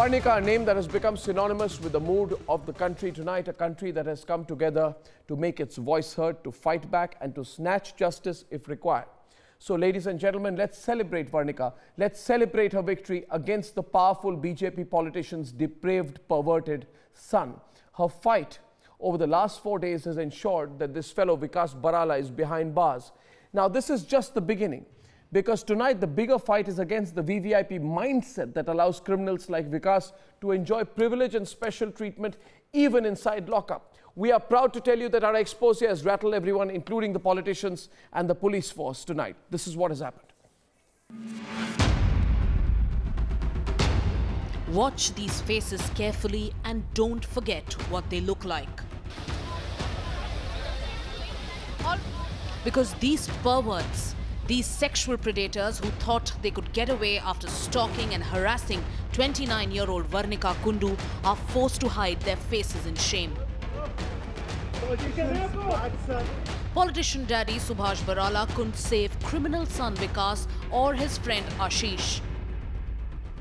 Varnika, a name that has become synonymous with the mood of the country tonight, a country that has come together to make its voice heard, to fight back and to snatch justice if required. So, ladies and gentlemen, let's celebrate Varnika. Let's celebrate her victory against the powerful BJP politician's depraved, perverted son. Her fight over the last 4 days has ensured that this fellow Vikas Barala is behind bars. Now, this is just the beginning, because tonight the bigger fight is against the VVIP mindset that allows criminals like Vikas to enjoy privilege and special treatment even inside lockup. We are proud to tell you that our expose has rattled everyone, including the politicians and the police force tonight. This is what has happened. Watch these faces carefully and don't forget what they look like. Because these perverts, these sexual predators who thought they could get away after stalking and harassing 29-year-old Varnika Kundu are forced to hide their faces in shame. Politician daddy Subhash Barala couldn't save criminal son Vikas or his friend Ashish.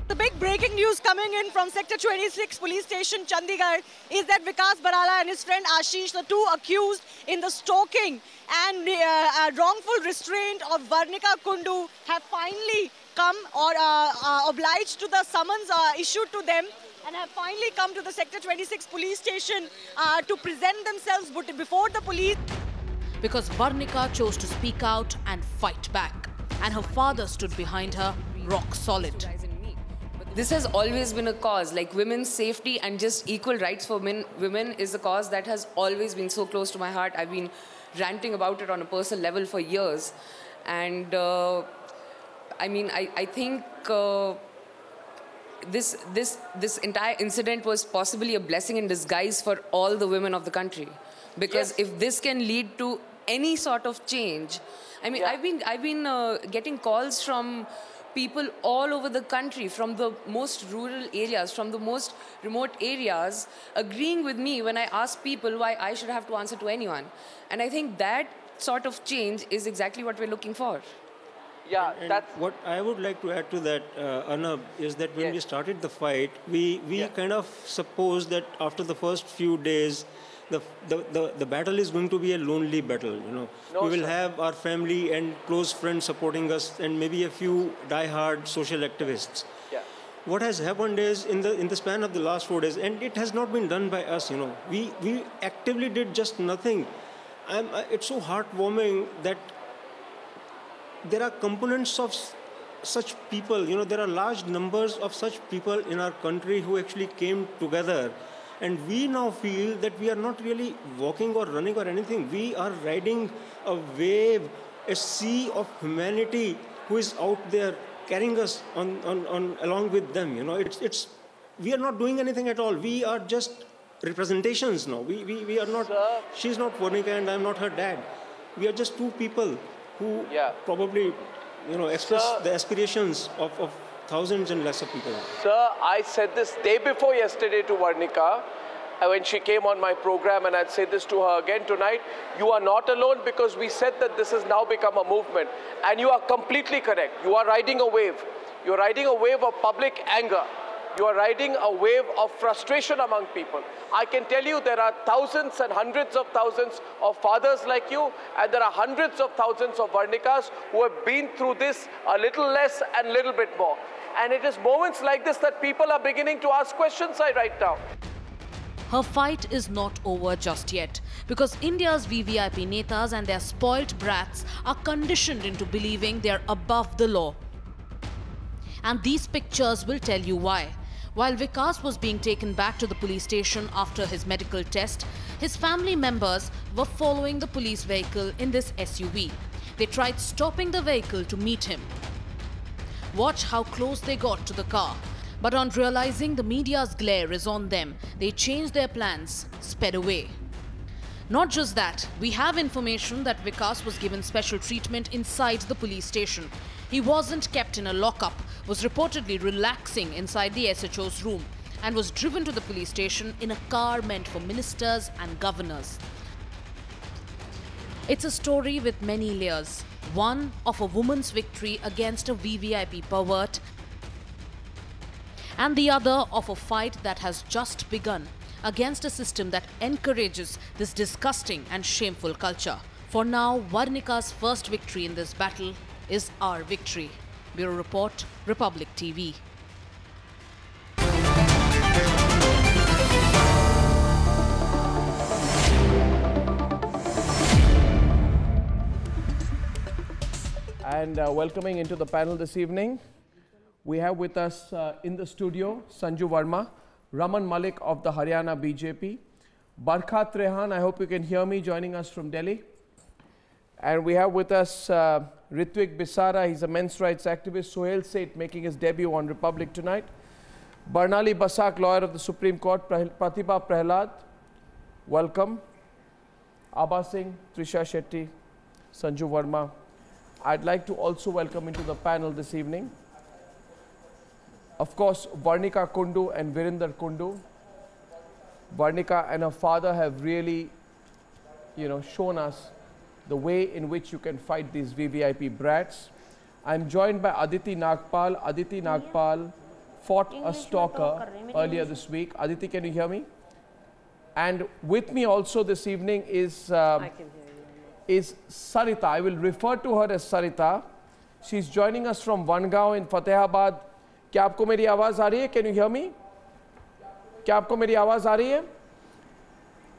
The big breaking news coming in from Sector 26 Police Station, Chandigarh, is that Vikas Barala and his friend Ashish, the two accused in the stalking and wrongful restraint of Varnika Kundu, have finally come or obliged to the summons issued to them and have finally come to the Sector 26 Police Station to present themselves before the police. Because Varnika chose to speak out and fight back, and her father stood behind her, rock solid. This has always been a cause, like women's safety and just equal rights for women is a cause that has always been so close to my heart. I've been ranting about it on a personal level for years. And I mean, I think this entire incident was possibly a blessing in disguise for all the women of the country. Because if this can lead to any sort of change, I mean, I've been getting calls from people all over the country, from the most rural areas, from the most remote areas, agreeing with me when I ask people why I should have to answer to anyone. And I think that sort of change is exactly what we're looking for. Yeah, that's what I would like to add to that, Arnab, is that when we started the fight, we kind of supposed that after the first few days, the battle is going to be a lonely battle, you know. We will have our family and close friends supporting us and maybe a few die-hard social activists. What has happened is in the span of the last 4 days, and it has not been done by us, you know. We actively did just nothing. It's so heartwarming that there are components of such people, you know, there are large numbers of such people in our country who actually came together. And we now feel that we are not really walking or running or anything. We are riding a wave, a sea of humanity who is out there carrying us on along with them. You know, we are not doing anything at all. We are just representations now. We are not. She's not Varnika and I'm not her dad. We are just two people who probably, you know, express the aspirations of thousands and lesser people. Sir, I said this day before yesterday to Varnika when she came on my program, and I'd say this to her again tonight. You are not alone, because we said that this has now become a movement. And you are completely correct. You are riding a wave. You're riding a wave of public anger. You are riding a wave of frustration among people. I can tell you there are thousands and hundreds of thousands of fathers like you, and there are hundreds of thousands of Varnikas who have been through this a little less and little bit more. And it is moments like this that people are beginning to ask questions right now. Her fight is not over just yet, because India's VVIP netas and their spoilt brats are conditioned into believing they're above the law. And these pictures will tell you why. While Vikas was being taken back to the police station after his medical test, his family members were following the police vehicle in this SUV. They tried stopping the vehicle to meet him. Watch how close they got to the car. But on realizing the media's glare is on them, they changed their plans, sped away. Not just that, we have information that Vikas was given special treatment inside the police station. He wasn't kept in a lockup, was reportedly relaxing inside the SHO's room, and was driven to the police station in a car meant for ministers and governors. It's a story with many layers. One of a woman's victory against a VVIP pervert, and the other of a fight that has just begun against a system that encourages this disgusting and shameful culture. For now, Varnika's first victory in this battle is our victory. Bureau Report, Republic TV. And welcoming into the panel this evening, we have with us in the studio Sanju Verma, Raman Malik of the Haryana BJP, Barkhat Rehan, I hope you can hear me, joining us from Delhi. And we have with us Ritwik Bisara, he's a men's rights activist, Sohail Seth making his debut on Republic Tonight, Barnali Basak, lawyer of the Supreme Court, Pratibha Prahlad, welcome, Abha Singh, Trisha Shetty, Sanju Verma. I'd like to also welcome into the panel this evening, of course, Varnika Kundu and Virinder Kundu. Varnika and her father have really, shown us the way in which you can fight these VVIP brats. I'm joined by Aditi Nagpal. Aditi Nagpal fought a stalker earlier this week. Aditi, can you hear me? And with me also this evening is Sarita. I will refer to her as Sarita. She's joining us from Vangaon in Fatehabad. क्या आपको मेरी आवाज आ रही है? Can you hear me? क्या आपको मेरी आवाज आ रही है?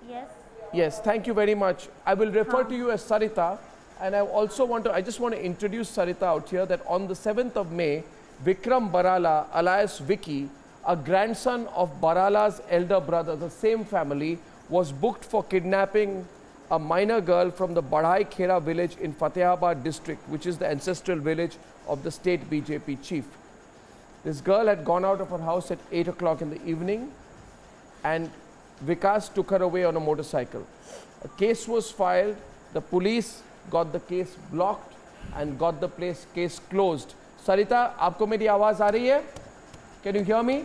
Yes. Yes, thank you very much. I will refer to you as Sarita, and I just want to introduce Sarita out here that on the 7th of May, Vikram Barala, alias Vicky, a grandson of Barala's elder brother, the same family, was booked for kidnapping a minor girl from the Badhai Khera village in Fatehabad district, which is the ancestral village of the state BJP chief. This girl had gone out of her house at 8 o'clock in the evening, and Vikas took her away on a motorcycle. A case was filed. The police got the case blocked and got the case closed. Sarita, आपको मेरी आवाज आ रही है? Can you hear me?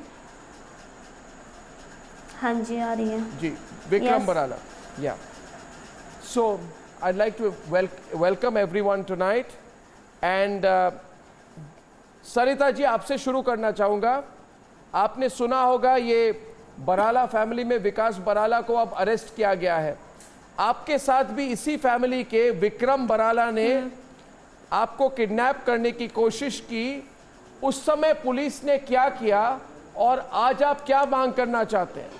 हाँ जी, आ रही है. जी, Vikram Barala. Yeah. So I'd like to welcome everyone tonight, and Sarita ji आपसे शुरू करना चाहूँगा. आपने सुना होगा ये बराला फैमिली में विकास बराला को अब अरेस्ट किया गया है. आपके साथ भी इसी फैमिली के विक्रम बराला ने आपको किडनैप करने की कोशिश की. उस समय पुलिस ने क्या किया और आज आप क्या मांग करना चाहते हैं?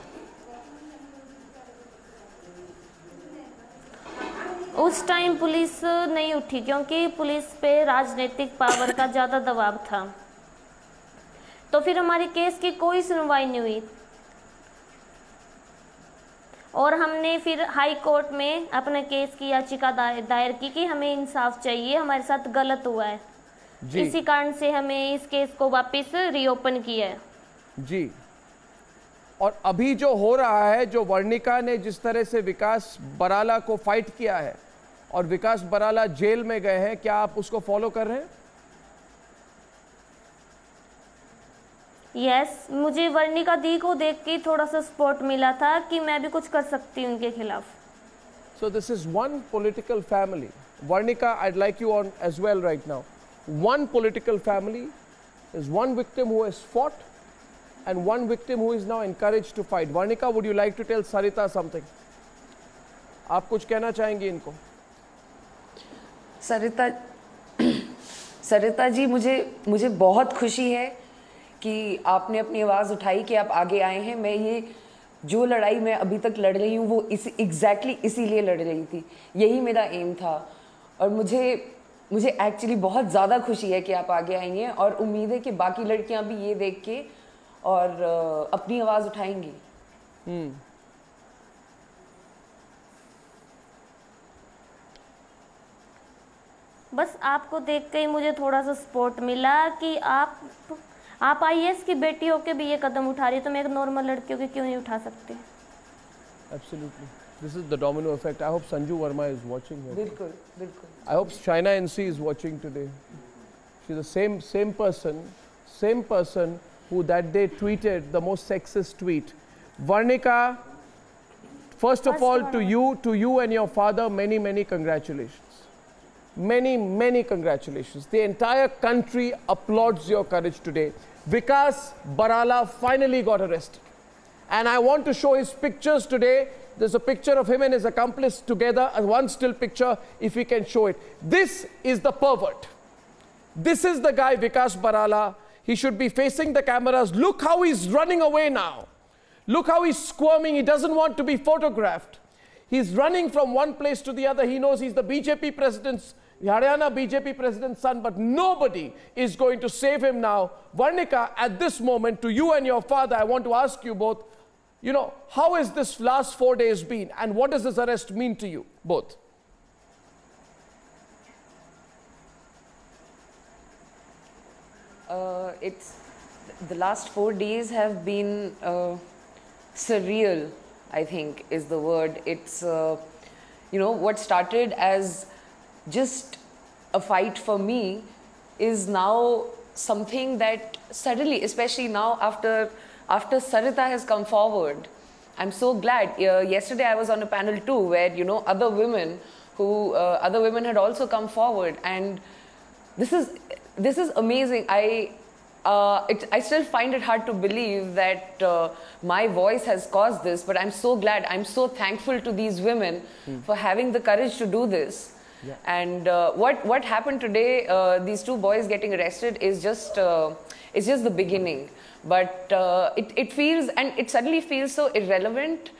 उस टाइम पुलिस नहीं उठी क्योंकि पुलिस पे राजनीतिक पावर का ज़्यादा दबाव था, तो फिर हमारी केस की कोई सुनवाई नहीं हुई और हमने फिर हाई कोर्ट में अपने केस की याचिका दायर की कि हमें इंसाफ चाहिए, हमारे साथ गलत हुआ है. इसी कारण से हमें इस केस को वापस रीओपन किया है. जी, और अभी जो हो रहा है, जो वर्णिका ने जिस तरह से विकास बराला को फाइट किया है और विकास बराला जेल में गए हैं, क्या आप उसको फॉलो कर रहे हैं? यस, मुझे वर्णिका दी को देख के थोड़ा सा सपोर्ट मिला था कि मैं भी कुछ कर सकती हूँ उनके खिलाफ. So this is one political family. Varnika, I'd like you on as well right now. One political family is one victim who has fought and one victim who is now encouraged to fight. Varnika, would you like to tell Sarita something? आप कुछ कहना चाहेंगे इनको? सरिता जी, मुझे बहुत खुशी है कि आपने अपनी आवाज़ उठाई, कि आप आगे आए हैं. मैं ये जो लड़ाई मैं अभी तक लड़ रही हूँ वो एग्जैक्टली इसीलिए लड़ रही थी. यही मेरा एम था और मुझे एक्चुअली बहुत ज़्यादा खुशी है कि आप आगे आई हैं और उम्मीद है कि बाकी लड़कियाँ भी ये देख के और अपनी आवाज़ उठाएंगी. बस आपको देख के ही मुझे थोड़ा सा सपोर्ट मिला कि आप आईएएस की बेटी होके भी ये कदम उठा रही है, तो मैं एक नॉर्मल लड़की होके क्यों नहीं उठा सकती? Absolutely. This is the domino effect. I hope Sanju Verma is watching here. बिल्कुल. I hope Shaina NC is watching today. She's the same person who that day tweeted the most sexist tweet. Varnika, first of all, to you and your father, many congratulations. many, many congratulations. The entire country applauds your courage today. Vikas Barala finally got arrested. And I want to show his pictures today. There's a picture of him and his accomplice together, and one still picture, if we can show it. This is the pervert. This is the guy, Vikas Barala. He should be facing the cameras. Look how he's running away now. Look how he's squirming. He doesn't want to be photographed. He's running from one place to the other. He knows he's the BJP president's, Haryana BJP president's son, but nobody is going to save him now. Varnika, at this moment, to you and your father, I want to ask you both, you know, how has this last 4 days been, and what does this arrest mean to you both? The last 4 days have been surreal, I think is the word. It's, you know, what started as just a fight for me is now something that suddenly, especially now after Sarita has come forward, I'm so glad. Yesterday I was on a panel too where, you know, other women had also come forward, and this is amazing. I still find it hard to believe that my voice has caused this, but I'm so glad. I'm so thankful to these women for having the courage to do this. Yeah. And what happened today, these two boys getting arrested, is just the beginning. But it feels, and it suddenly feels so irrelevant,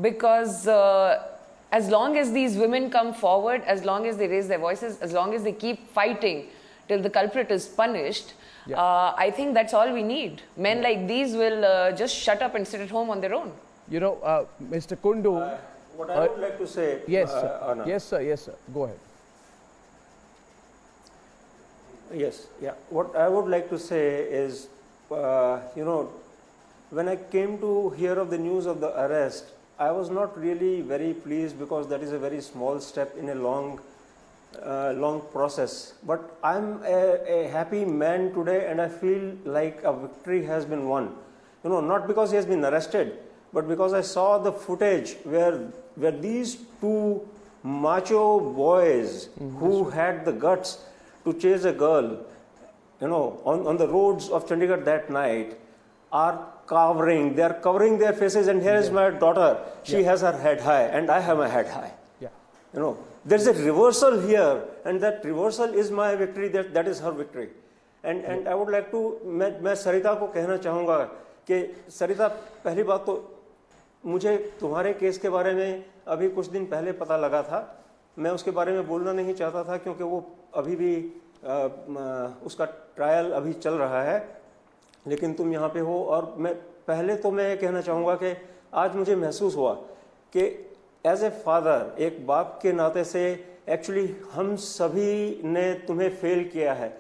because as long as these women come forward, as long as they raise their voices, as long as they keep fighting till the culprit is punished, yeah. I think that's all we need. Men like these will just shut up and sit at home on their own. You know, Mr. Kundu. What I would like to say. Yes, sir. Anna. Yes, sir. Yes, sir. Go ahead. Yes, yeah. What I would like to say is, you know, when I came to hear of the news of the arrest, I was not really very pleased, because that is a very small step in a long process. But I'm a happy man today, and I feel like a victory has been won. You know, not because he has been arrested, but because I saw the footage where these two macho boys who had the guts to chase a girl, you know, on the roads of Chandigarh that night, are covering their faces. And here is my daughter. She has her head high, and I have my head high. Yeah. You know, there's a reversal here, and that reversal is my victory. That is her victory. And I would like to, मैं सरिता को कहना चाहूँगा कि सरिता, पहली बात तो मुझे तुम्हारे केस के बारे में अभी कुछ दिन पहले पता लगा था. मैं उसके बारे में बोलना नहीं चाहता था, क्योंकि वो अभी भी उसका ट्रायल अभी चल रहा है, लेकिन तुम यहाँ पे हो. और मैं कहना चाहूँगा कि आज मुझे महसूस हुआ कि एज ए फादर, एक बाप के नाते से एक्चुअली हम सभी ने तुम्हें फेल किया है.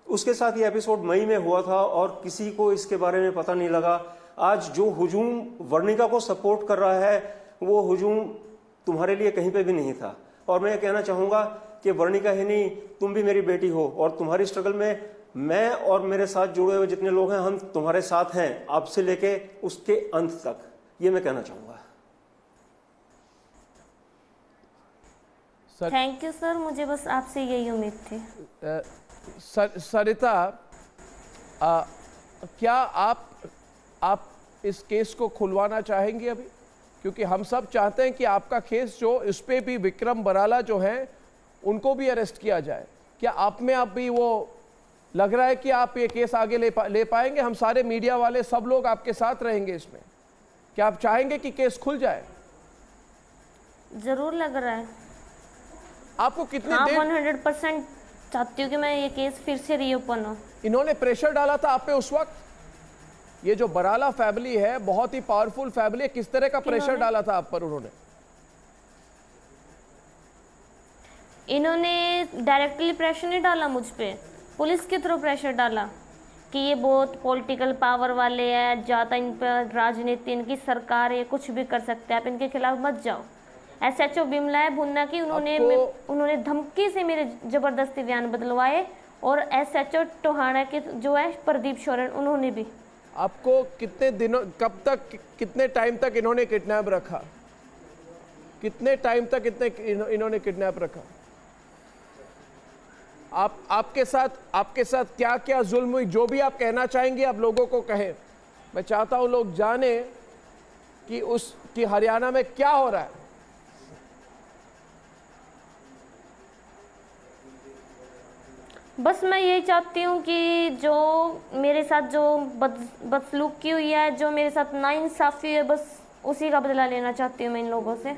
उसके साथ ये एपिसोड मई में हुआ था और किसी को इसके बारे में पता नहीं लगा. आज जो हुजूम वर्णिका को सपोर्ट कर रहा है, वो हुजूम तुम्हारे लिए कहीं पे भी नहीं था. और मैं कहना चाहूँगा कि वर्णिका ही नहीं, तुम भी मेरी बेटी हो, और तुम्हारी स्ट्रगल में मैं और मेरे साथ जुड़े हुए जितने लोग हैं, हम तुम्हारे साथ हैं, आपसे लेके उसके अंत तक. ये मैं कहना चाहूँगा. थैंक यू सर, मुझे बस आपसे यही उम्मीद थी. सरिता, क्या आप इस केस को खुलवाना चाहेंगे अभी? क्योंकि हम सब चाहते हैं कि आपका केस जो, इस पे भी विक्रम बराला जो हैं उनको भी अरेस्ट किया जाए. क्या आप में आप भी वो लग रहा है कि आप ये केस आगे ले पाएंगे? हम सारे मीडिया वाले सब लोग आपके साथ रहेंगे इसमें. क्या आप चाहेंगे कि केस खुल जाए? जरूर लग रहा है. आपको कितने 100% चाहती हूँ कि मैं ये केस फिर से रीओपन हो. इन्होंने प्रेशर डाला था आप पे उस वक्त? ये जो बराला फैमिली है, बहुत ही पावरफुल फैमिली है, किस तरह का प्रेशर डाला था आप पर उन्होंने? इन्होंने डायरेक्टली प्रेशर नहीं डाला मुझ पे, पुलिस के थ्रू प्रेशर डाला कि ये बहुत पॉलिटिकल पावर वाले हैं, ज़्यादा इन पर राजनीति, इनकी सरकार है, कुछ भी कर सकते हैं, आप इनके खिलाफ मत जाओ. SHO बिमला भुन्ना की उन्होंने धमकी से मेरे जबरदस्ती बयान बदलवाए, और SHO टोहाना के जो है प्रदीप शोरन, उन्होंने भी. आपको कितने दिनों, कब तक, कितने टाइम तक इन्होंने किडनैप रखा? कितने टाइम तक इन्होंने किडनैप रखा? आपके साथ क्या क्या जुल्म हुई, जो भी आप कहना चाहेंगे आप लोगों को कहें। मैं चाहता हूं लोग जाने कि हरियाणा में क्या हो रहा है। बस मैं यही चाहती हूँ कि जो मेरे साथ जो बदसलूकी हुई है, जो मेरे साथ नाइंसाफ़ी है, बस उसी का बदला लेना चाहती हूँ मैं इन लोगों से।